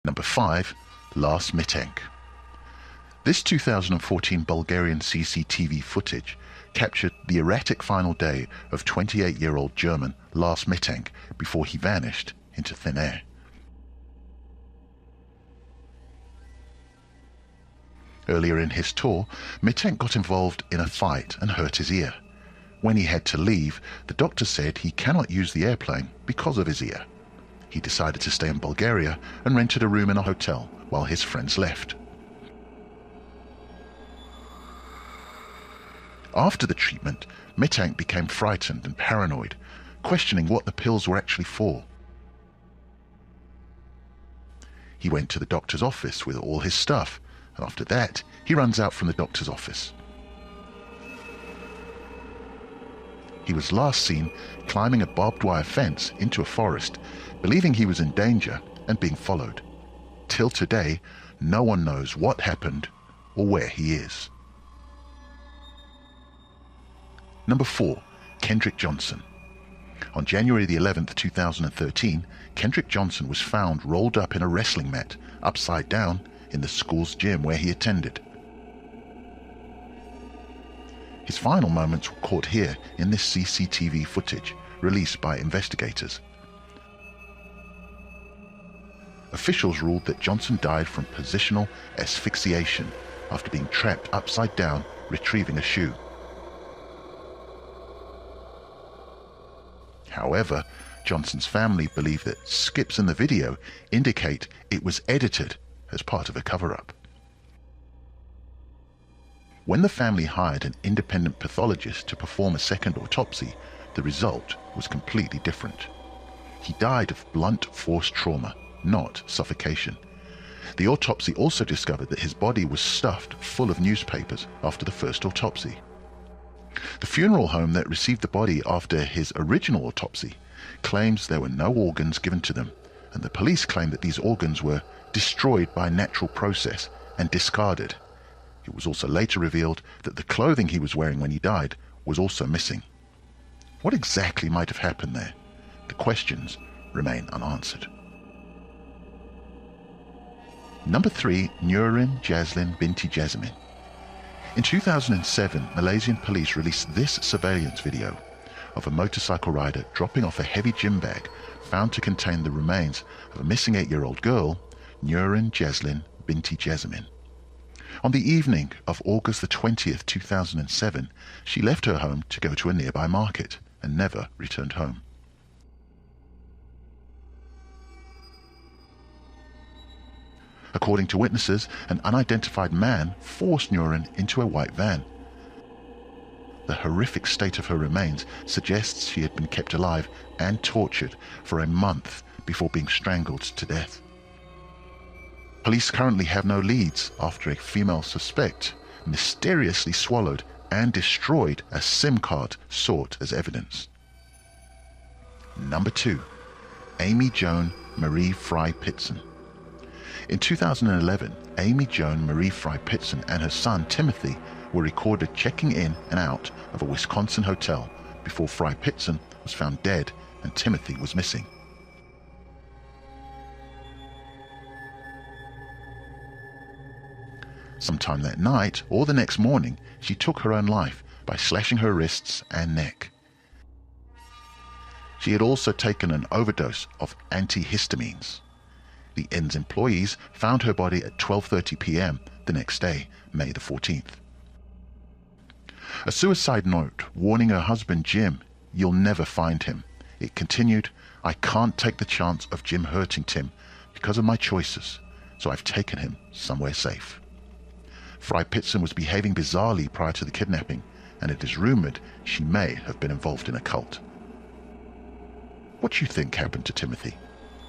Number 5. Last Meeting. This 2014 Bulgarian CCTV footage captured the erratic final day of 28-year-old German Lars Meeting before he vanished into thin air. Earlier in his tour, Meeting got involved in a fight and hurt his ear. When he had to leave, the doctor said he cannot use the airplane because of his ear. He decided to stay in Bulgaria and rented a room in a hotel while his friends left. After the treatment, Meeting became frightened and paranoid, questioning what the pills were actually for. He went to the doctor's office with all his stuff, and after that, he runs out from the doctor's office. He was last seen climbing a barbed wire fence into a forest, believing he was in danger and being followed. Till today, no one knows what happened or where he is. Number 4. Kendrick Johnson. On January the 11th, 2013, Kendrick Johnson was found rolled up in a wrestling mat, upside down, in the school's gym where he attended. His final moments were caught here in this CCTV footage released by investigators. Officials ruled that Johnson died from positional asphyxiation after being trapped upside down retrieving a shoe. However, Johnson's family believe that skips in the video indicate it was edited as part of a cover-up. When the family hired an independent pathologist to perform a second autopsy, the result was completely different. He died of blunt force trauma, not suffocation. The autopsy also discovered that his body was stuffed full of newspapers after the first autopsy. The funeral home that received the body after his original autopsy claims there were no organs given to them, and the police claim that these organs were destroyed by a natural process and discarded. It was also later revealed that the clothing he was wearing when he died was also missing. What exactly might have happened there? The questions remain unanswered. Number 3. Nurin Jaslin binti Jasmine. In 2007, Malaysian police released this surveillance video of a motorcycle rider dropping off a heavy gym bag found to contain the remains of a missing 8-year-old girl, Nurin Jaslin binti Jasmine. On the evening of August the 20th, 2007, she left her home to go to a nearby market and never returned home. According to witnesses, an unidentified man forced Nurin into a white van. The horrific state of her remains suggests she had been kept alive and tortured for a month before being strangled to death. Police currently have no leads after a female suspect mysteriously swallowed and destroyed a SIM card sought as evidence. Number 2. Amy Joan Marie Fry Pitson. In 2011, Amy Joan Marie Fry Pitson and her son Timothy were recorded checking in and out of a Wisconsin hotel before Fry Pitson was found dead and Timothy was missing. Sometime that night or the next morning, she took her own life by slashing her wrists and neck. She had also taken an overdose of antihistamines. The inn's employees found her body at 12:30 p.m. the next day, May the 14th. A suicide note warning her husband Jim, "You'll never find him." It continued, "I can't take the chance of Jim hurting Tim because of my choices, so I've taken him somewhere safe." Fry Pitson was behaving bizarrely prior to the kidnapping, and it is rumored she may have been involved in a cult. What do you think happened to Timothy?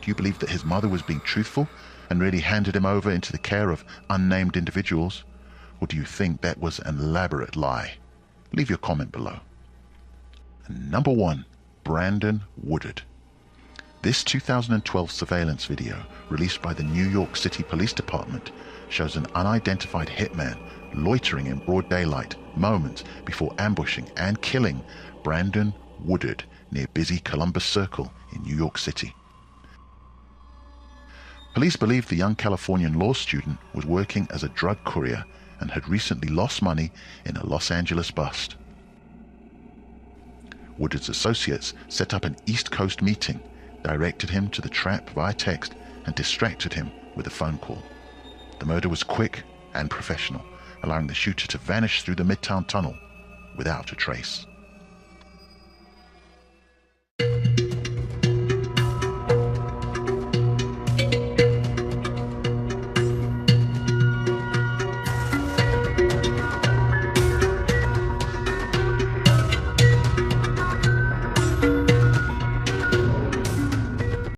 Do you believe that his mother was being truthful and really handed him over into the care of unnamed individuals? Or do you think that was an elaborate lie? Leave your comment below. And number 1. Brandon Woodard. This 2012 surveillance video, released by the New York City Police Department, shows an unidentified hitman loitering in broad daylight moments before ambushing and killing Brandon Woodard near busy Columbus Circle in New York City. Police believe the young Californian law student was working as a drug courier and had recently lost money in a Los Angeles bust. Woodard's associates set up an East Coast meeting, directed him to the trap via text, and distracted him with a phone call. The murder was quick and professional, allowing the shooter to vanish through the Midtown Tunnel without a trace.